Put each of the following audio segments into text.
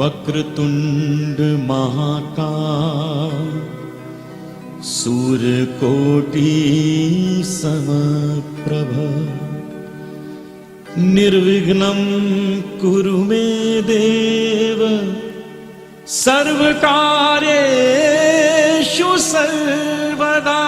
वक्रतुंड महाकाय सूर्यकोटि समप्रभ निर्विघ्नं कुरु मे देव सर्वकार्येषु सर्वदा।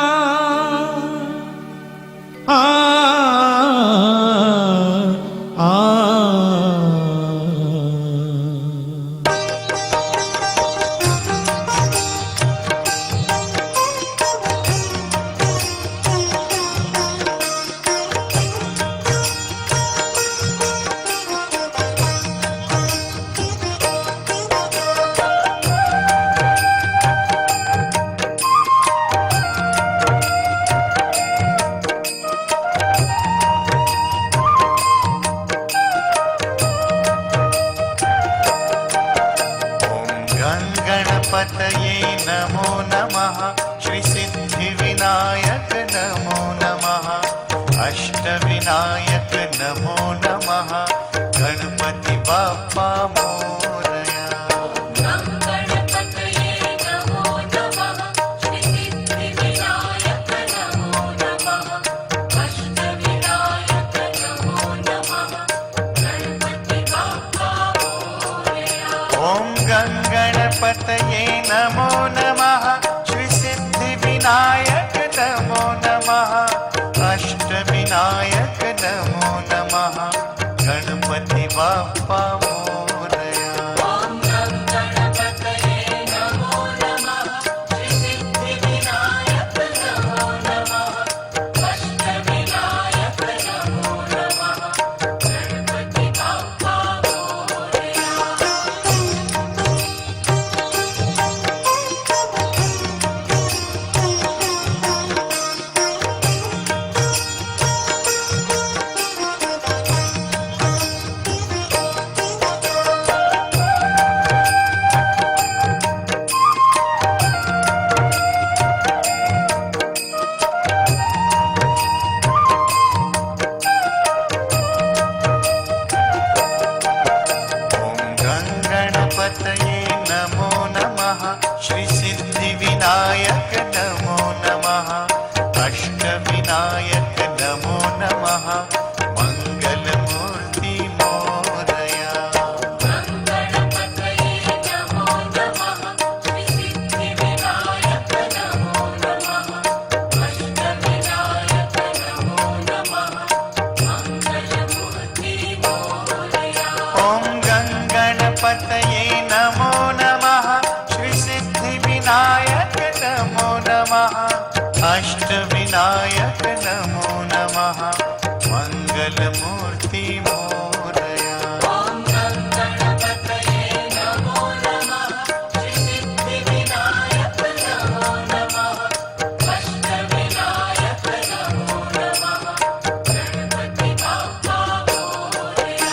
गणपतये नमो नमः। श्री सिद्धिविनायक नमो नमः। अष्टविनायक नमो नमः। गणपति बाप्पा मोरया। गणपतये नमो नमः। श्री सिद्धिविनायक नमो नमः। अष्टविनायक नमो नमः। गणपति बाप्पा मोरया। ओम गणपतये नमो नमः। श्री सिद्धिविनायक नमो नमः। अष्टविनायक नमो नमः। गणपति बाप्पा मोरया। ओम गणपतये नमो नमः। श्री सिद्धिविनायक नमो नमः। अष्टविनायक नमो नमः। गणपति बाप्पा मोरया। गणपतये नमो नमः। श्री सिद्धिविनायक नमो नमः। अष्टविनायक नमो नमः। मंगलमूर्ति मोरया। गणपतये नमो नमः। श्री सिद्धिविनायक नमो नमः। अष्टविनायक नमो नमः। मंगलमूर्ति मोरया। ओम गणपतये नमो नमः। श्री सिद्धिविनायक नमो नमः। अष्टविनायक नमो नमः। मंगलमूर्ति मोरया। ओम गणपतये नमो नमः। श्री सिद्धिविनायक नमो नमः। अष्टविनायक नमो नमः। गणपति बाप्पा मोरया।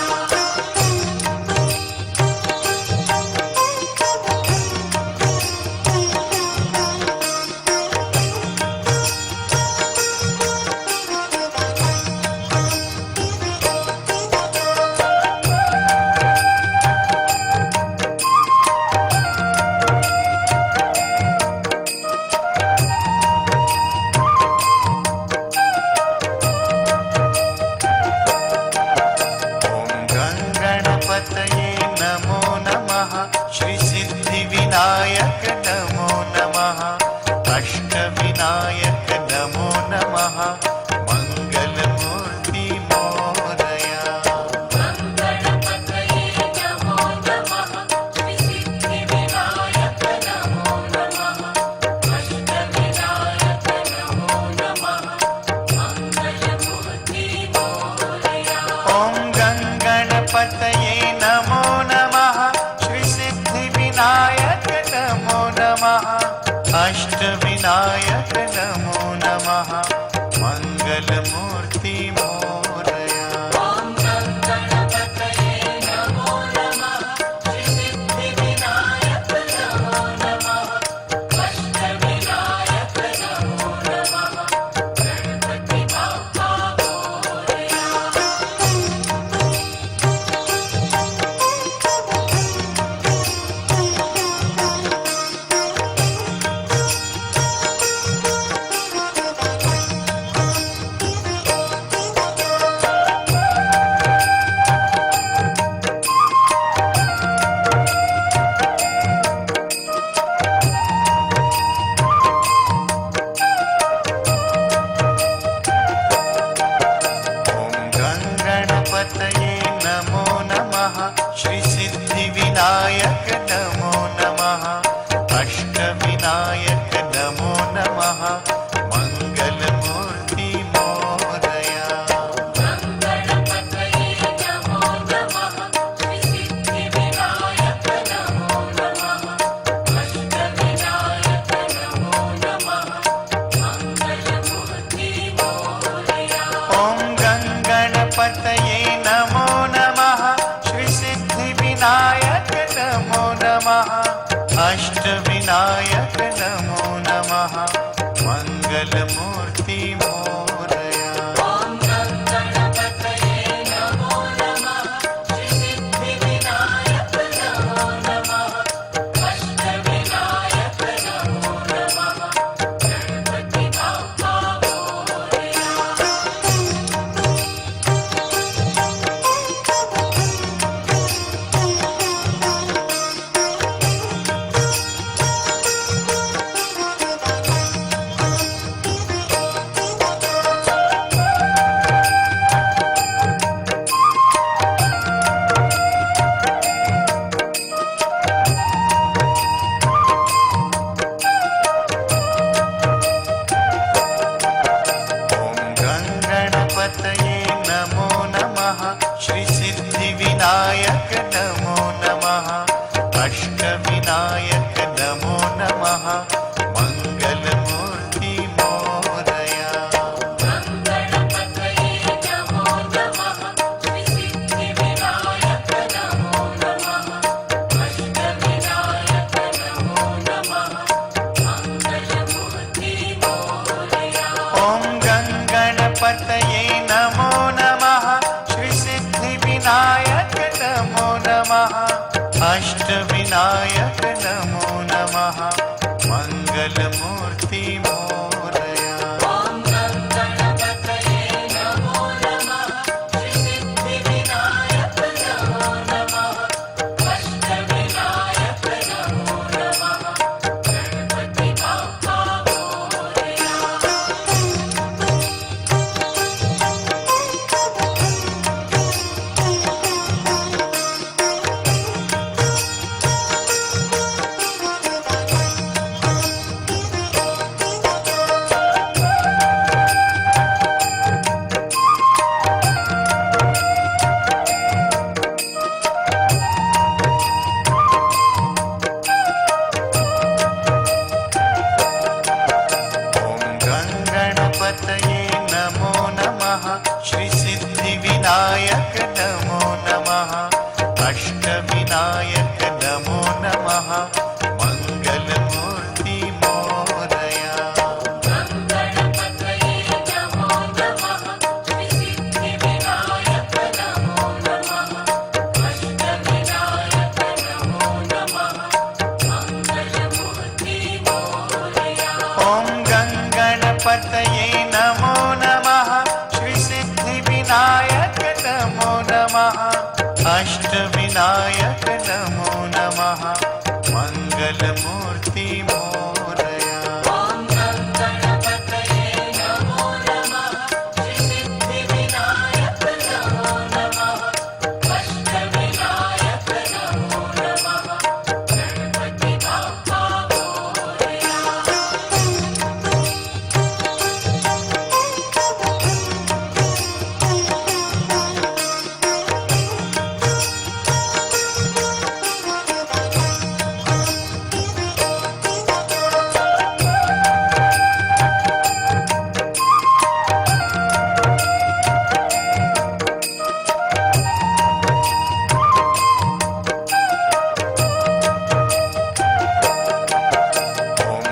ओम गणपतये नमो नमः। श्री सिद्धिविनायक नमो नमः। अष्टविनायक नमो नमः। मंगलमूर्ति मोरया। गणपतये नमो नमः। श्री सिद्धिविनायक नमो नमः। अष्टविनायक नमो नमः। मंगलमूर्ति मोरया। ओम गणपतये नमो नमः। श्री सिद्धिविनायक नमो नमः। अष्टविनायक नमो नमः। मंगलमूर्ति मोरया। ओम गणपतये नमो नमः। श्री सिद्धिविनायक नमो नमः। अष्टविनायक नमो नमः। गणपति बाप्पा मोरया। नमः मङ्गलमूर्ति मोरया ॐ गणपतये नमो नमः श्रीसिद्धिविनायक नमो नमः अष्टविनायक नमो नमः गणपति बाप्पा मोरया ॐ गणपतये नमो नमः श्रीसिद्धिविनायक नमो नमः अष्टविनायक नमो नमः मङ्गलमूर्ति मोरया गणपतये नमो नमः श्रीसिद्धिविनायक नमो नमः अष्टविनायक नमो नमः मङ्गलमूर्ति मोरया ॐ गणपतये नमो नमः श्रीसिद्धिविनायक नमो नमः अष्टविनायक नमो नमः मङ्गलमूर्ति मोरया ॐ गणपतये नमो नमः श्रीसिद्धिविनायक नमो नमः अष्टविनायक नमो नमः गणपति बाप्पा मोरया ॐ गणपतये नमो नमः श्रीसिद्धिविनायक नमो नमः अष्टविनायक नमो नमः मङ्गलमूर्ति मोरया गणपतये नमो नमः श्रीसिद्धिविनायक नमो नमः अष्टविनायक नमो नमः मङ्गलमूर्ति मोरया ॐ गणपतये नमो नमः श्रीसिद्धिविनायक नमो नमः अष्टविनायक नमो नमः मङ्गलमूर्ति मोरया ॐ गणपतये नमो नमः श्रीसिद्धिविनायक नमो नमः अष्टविनायक नमो नमः गणपति बाप्पा मोरया ॐ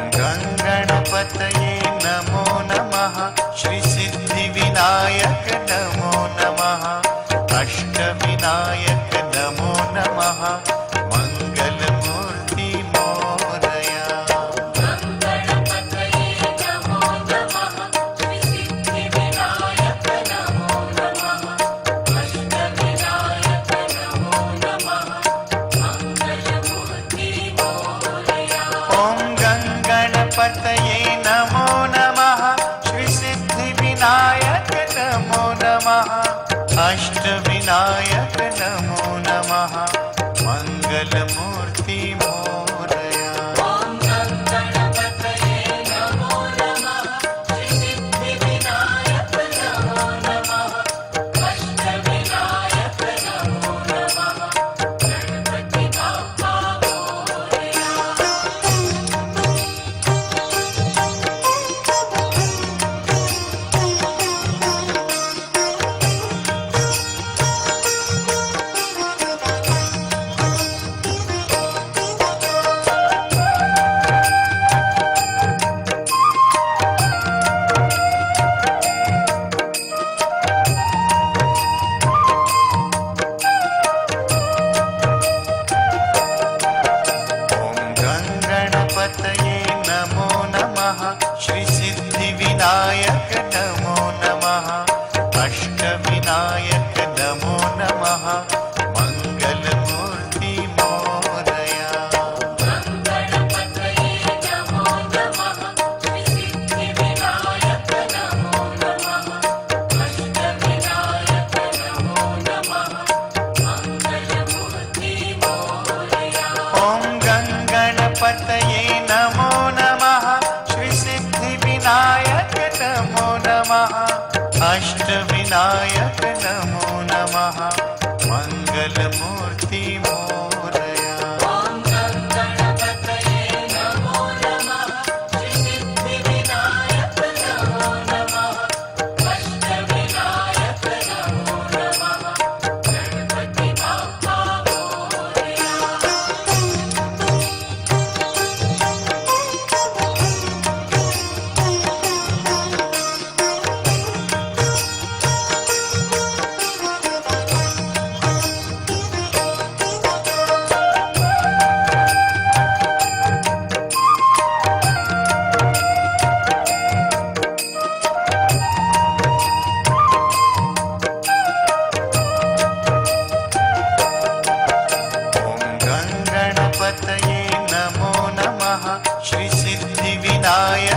गणपतये नमो नमः श्रीसिद्धिविनायक नमो नमः अष्टविनायक नमो नमः मङ्गलमूर्ति मोरया गणपतये नमो नमः श्रीसिद्धिविनायक नमो नमः अष्टविनायक नमो नमः मङ्गलमूर्ति मोरया ॐ गणपतये नमो नमः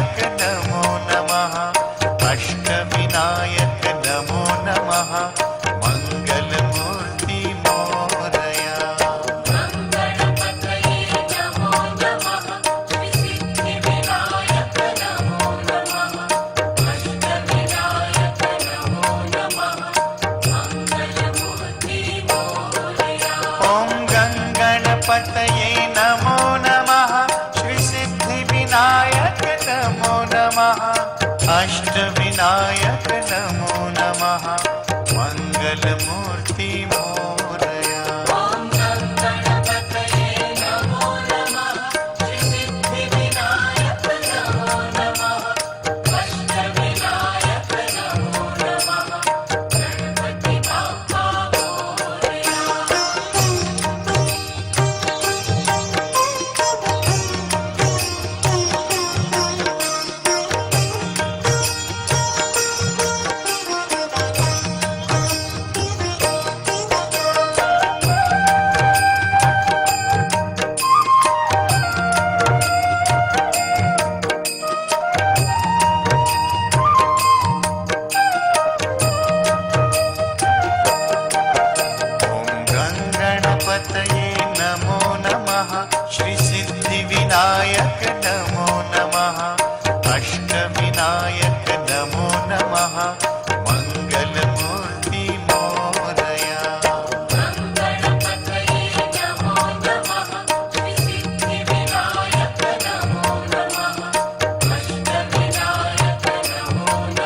विनायक नमो नमः अष्टविनायक नमो नमः मंगलमूर्ति मोरया गणपतये नमो नमः श्रीसिद्धिविनायक नमो नमः अष्टविनायक नमो नमः मंगलमूर्ति मोरया ॐ गणपतये नमो नमः श्री सिद्धिविनायक नमो नमः अष्टविनायक नमो नमः मंगलमूर्ति मोरया ॐ गणपतये नमो नमः श्रीसिद्धिविनायक नमो नमः अष्टविनायक नमो नमः गणपति बाप्पा मोरया ॐ गणपतये नमो नमः श्री सिद्धिविनायक नमो नमः अष्टविनायक नमो नमः मंगलमूर्ति मोरया गणपतये नमो नमः श्रीसिद्धिविनायक नमो नमः अष्टविनायक नमो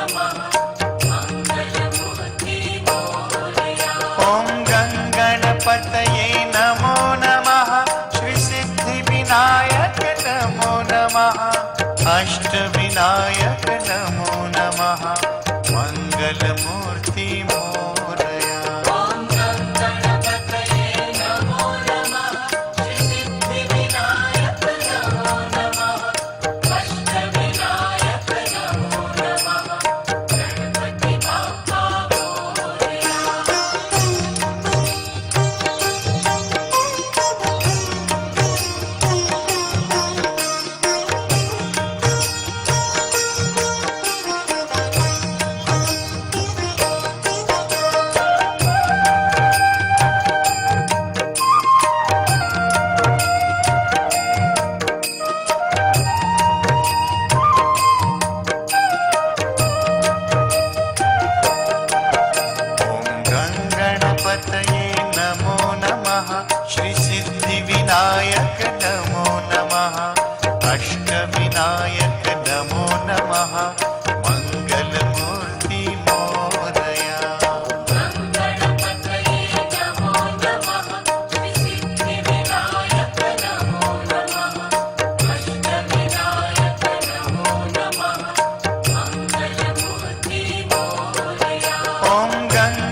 नमः मंगलमूर्ति मोरया ॐ गणपतये नमो नमः श्री सिद्धिविनायक नमो नमः अष्टविनायक नमो नमः मंगलमूर्ति मोरया ॐ गणपतये नमो नमः श्रीसिद्धिविनायक नमो नमः अष्टविनायक नमो नमः गणपति बाप्पा मोरया ॐ गणपतये नमो नमः श्री सिद्धिविनायक नमो नमः अष्टविनायक नमो नमः मंगलमूर्ति मोरया गणपतये नमो नमः श्रीसिद्धिविनायक नमो नमः अष्टविनायक नमो नमः मंगलमूर्ति मोरया ॐ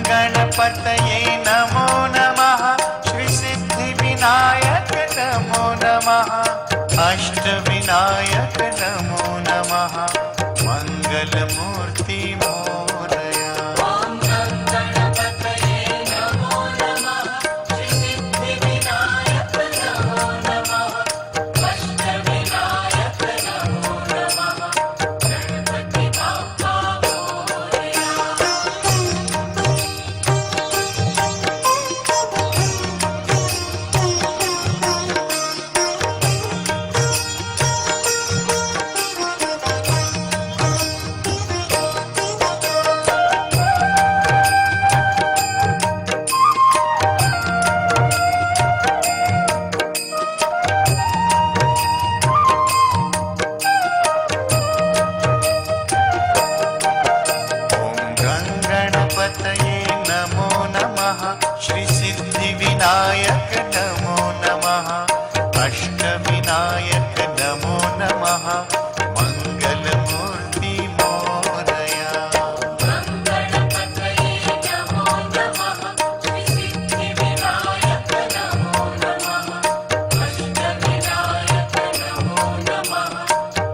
गणपतये नमो नमः श्री सिद्धिविनायक नमो नमः अष्टविनायक नमो नमः मंगलमूर्ति मोरया ॐ गणपतये नमो नमः श्रीसिद्धिविनायक नमो नमः अष्टविनायक नमो नमः गणपति बाप्पा मोरया ॐ गणपतये नमो नमः श्री सिद्धिविनायक नमो नमः अष्टविनायक नमो नमः मंगलमूर्ति मोरया गणपतये नमो नमः श्रीसिद्धिविनायक नमो नमः अष्टविनायक नमो नमः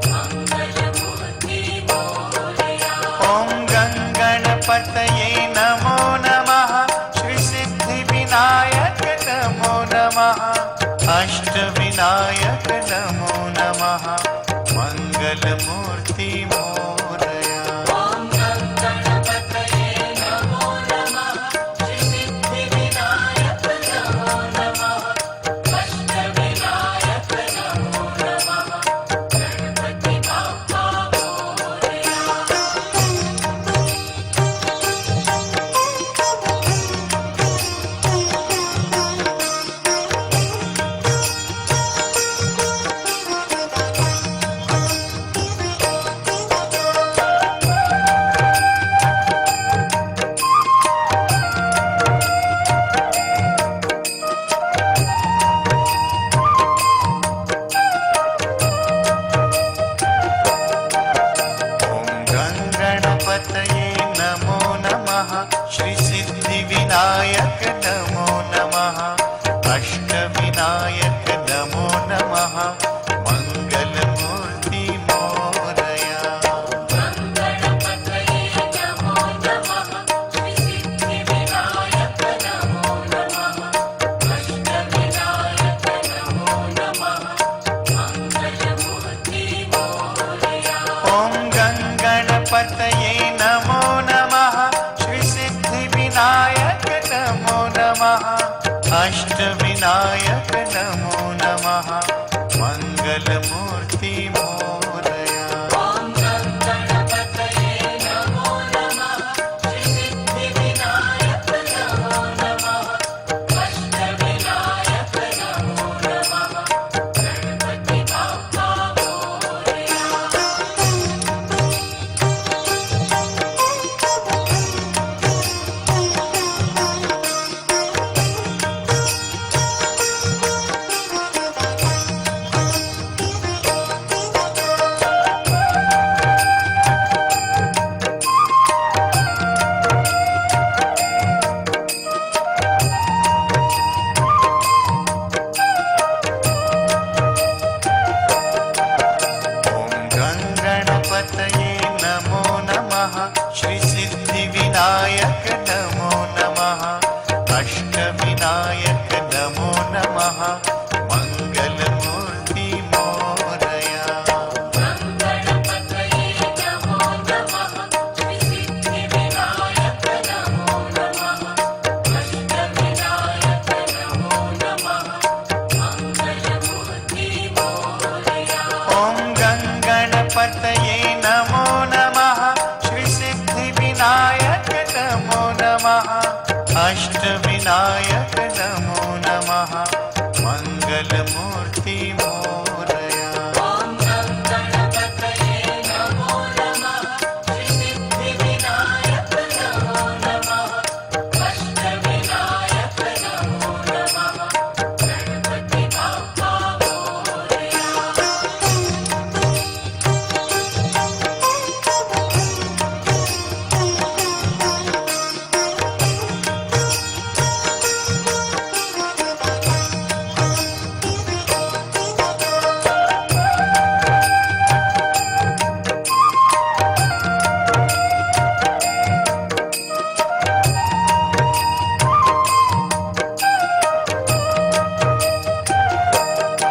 मंगलमूर्ति मोरया ॐ गणपतये नमो नमः श्री सिद्धिविनायक नमो नमः अष्टविनायक नमो नमः मंगल मङ्गलमूर्ति मोरया ॐ गणपतये नमो नमः श्रीसिद्धिविनायक नमो नमः अष्टविनायक नमो नमः गणपति बाप्पा मोरया गणपतये नमो नमः श्रीसिद्धिविनायक नमो नमः अष्टविनायक नमो नमः मङ्गलमूर्ति मोरया गणपतये नमो नमः श्रीसिद्धिविनायक नमो नमः अष्टविनायक नमो नमः मङ्गलमूर्ति मोरया ॐ गणपतये नमो नमः श्रीसिद्धिविनायक नमो नमः अष्टविनायक नमो नमः मङ्गलमूर्ति मोरया ॐ गणपतये नमो नमः श्रीसिद्धिविनायक नमो नमः अष्टविनायक नमो नमः गणपति बाप्पा मोरया ॐ गणपतये नमो नमः श्रीसिद्धिविनायक नमो नमः अष्टविनायक नमो नमः मङ्गलमूर्ति मोरया गणपतये नमो नमः श्रीसिद्धिविनायक नमो नमः अष्टविनायक नमो नमः मङ्गलमूर्ति मोरया ॐ गणपतये नमो नमः श्रीसिद्धिविनायक नमो नमः अष्टविनायक नमो नमः मङ्गलमूर्ति मोरया ॐ गणपतये नमो नमः श्रीसिद्धिविनायक नमो नमः अष्टविनायक नमो नमः गणपति बाप्पा मोरया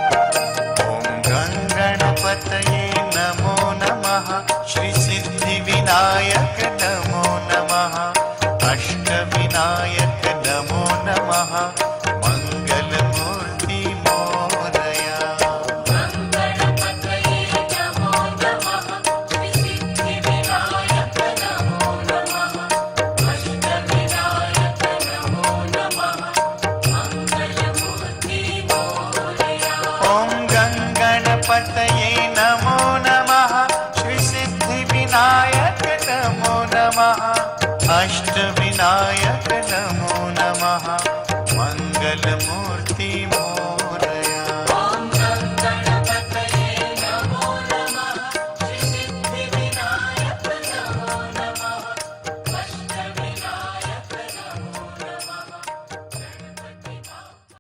ॐ गणपतये नमो नमः श्रीसिद्धिविनायक नमो नमः अष्टविनायक नमो नमः मङ्गलमूर्ति मोरया गणपतये नमो नमः श्रीसिद्धिविनायक नमो नमः अष्टविनायक नमो नमः मङ्गलमूर्ति मोरया ॐ गणपतये